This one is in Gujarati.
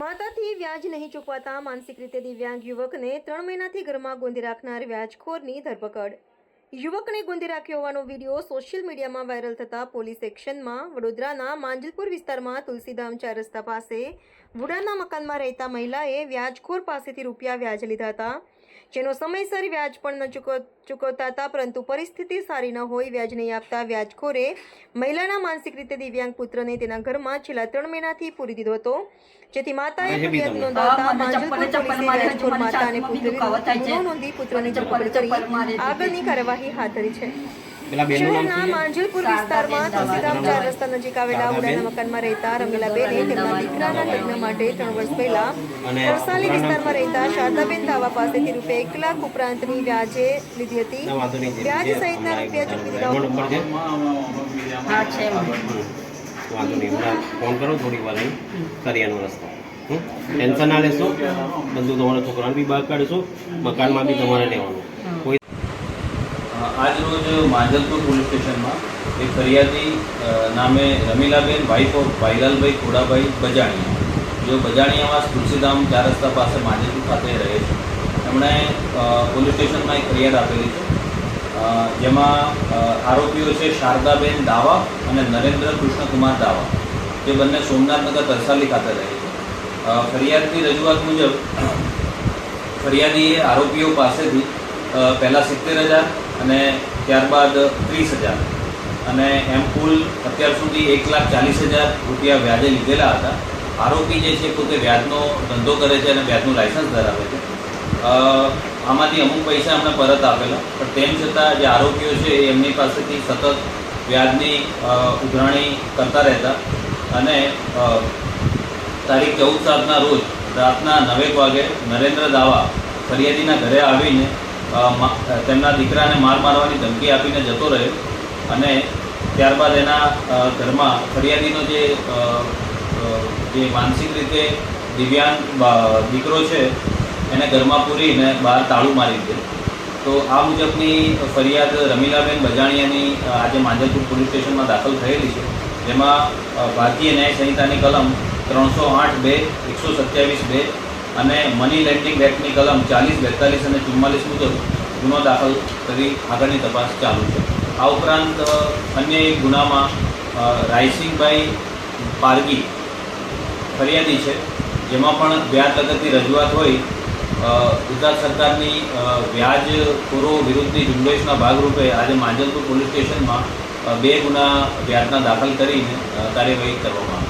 માતાથી વ્યાજ નહીં ચૂકવાતા માનસિક રીતે દિવ્યાંગ યુવકને 3 મહિનાથી ઘરમાં ગોંધી રાખનાર વ્યાજખોરની ધરપકડ. યુવકને ગોંધી રાખ્યો હોવાનો વિડીયો સોશિયલ મીડિયામાં વાયરલ થતા પોલીસ એક્શનમાં. વડોદરાના માંજલપુર વિસ્તારમાં તુલસીધામ 4 રસ્તા પાસે વુડાના મકાનમાં રહેતા મહિલાએ વ્યાજખોર પાસેથી રૂપિયા વ્યાજ લીધા હતા, જેનો સમયસર વ્યાજ પણ ન ચૂકવતા હતા. પરંતુ પરિસ્થિતિ સારી ન હોય વ્યાજ નહીં આપતા વ્યાજખોરે મહિલાના માનસિક રીતે દિવ્યાંગ પુત્રને તેના ઘરમાં છેલ્લા 3 મહિનાથી પૂરી દીધો હતો, જેથી માતાએ ફરિયાદ નોંધાવતા માંજલપુર પોલીસે વ્યાજખોર માતા અને પુત્રને ગુનો નોંધી પુત્રની ધરપકડ કરી આગળની કાર્યવાહી હાથ ધરી છે. શહેરના માંજલપુર વિસ્તારમાં તુલસીધામ 4 રસ્તા નજીક આવેલા વુડાના મકાનમાં રહેતા રમીલાબેને તેમના દીકરાના લગ્ન માટે 3 વર્ષ પહેલા તરસાલી વિસ્તારમાં રહેતા શારદાબેન દાવા પાસેથી રૂપિયા 1 લાખ ઉપરાંતની વ્યાજે લીધી હતી. વ્યાજ સહિતના રૂપિયા ચૂકવી દીધા. ફોન કરો થોડી વાર કરિયાનો રસ્તો ટેન્શન ના લેશો, બધું તમારા છોકરાને બી બહાર કાઢીશું, મકાનમાં બી તમારે લેવાનું. કોઈ આજ રોજ માંજલપુર પોલીસ સ્ટેશનમાં એક ફરિયાદી નામે રમીલાબેન વાઇફ ઓફ ભાઈલાલભાઈ ખોડાભાઈ બજાણીયા, જો બજાણીયાવાસ તુલસીધામ 4 રસ્તા પાસે માંજલપુર ખાતે રહે છે, એમણે પોલીસ સ્ટેશનમાં એક ફરિયાદ આપેલી છે, જેમાં આરોપીઓ છે શારદાબેન દાવા અને નરેન્દ્ર કૃષ્ણકુમાર દાવા, જે બંને સોમનાથનગર તરસાલી ખાતે રહે છે. ફરિયાદની રજૂઆત મુજબ ફરિયાદીએ આરોપીઓ પાસેથી પહેલાં 70,000 અને ત્યારબાદ 30,000 અને એમ કુલ અત્યાર સુધી 1,40,000 રૂપિયા વ્યાજે લીધેલા હતા. આરોપી જે છે પોતે વ્યાજનો ધંધો કરે છે અને વ્યાજનું લાયસન્સ ધરાવે છે. આમાંથી અમુક પૈસા એમણે પરત આપેલા, પણ તેમ છતાં જે આરોપીઓ છે એ એમની પાસેથી સતત વ્યાજની ઉઘરાણી કરતા રહેતા અને તારીખ 14/7ના રોજ રાતના 9 વાગે નરેન્દ્ર દાવા ફરિયાદીના ઘરે આવીને તેમના દીકરાને મારવાની ધમકી આપીને જતો રહ્યો અને ત્યારબાદ એના ઘરમાં ફરિયાદીનો જે માનસિક રીતે દિવ્યાંગ દીકરો છે એને ઘરમાં પૂરીને બહાર તાળું મારી દીધું. તો આ મુજબની ફરિયાદ રમીલાબેન બજાણીયાની આજે માંજલપુર પોલીસ સ્ટેશનમાં દાખલ થયેલી છે, જેમાં ભારતીય ન્યાય સંહિતાની કલમ 308(2), 127(2) અને મની લેન્ડિંગ એક્ટની કલમ 40, 42 અને 44 મુજબ ગુનો દાખલ કરી આગળની તપાસ ચાલુ છે. આ ઉપરાંત અન્ય એક ગુનામાં રાયસિંગભાઈ પારગી ફરિયાદી છે, જેમાં પણ વ્યાજ લગતની રજૂઆત હોય ગુજરાત સરકારની વ્યાજખોરો વિરુદ્ધની ઝુંબેશના ભાગરૂપે આજે માંજલપુર પોલીસ સ્ટેશનમાં 2 ગુના વ્યાજના દાખલ કરીને કાર્યવાહી કરવામાં આવી.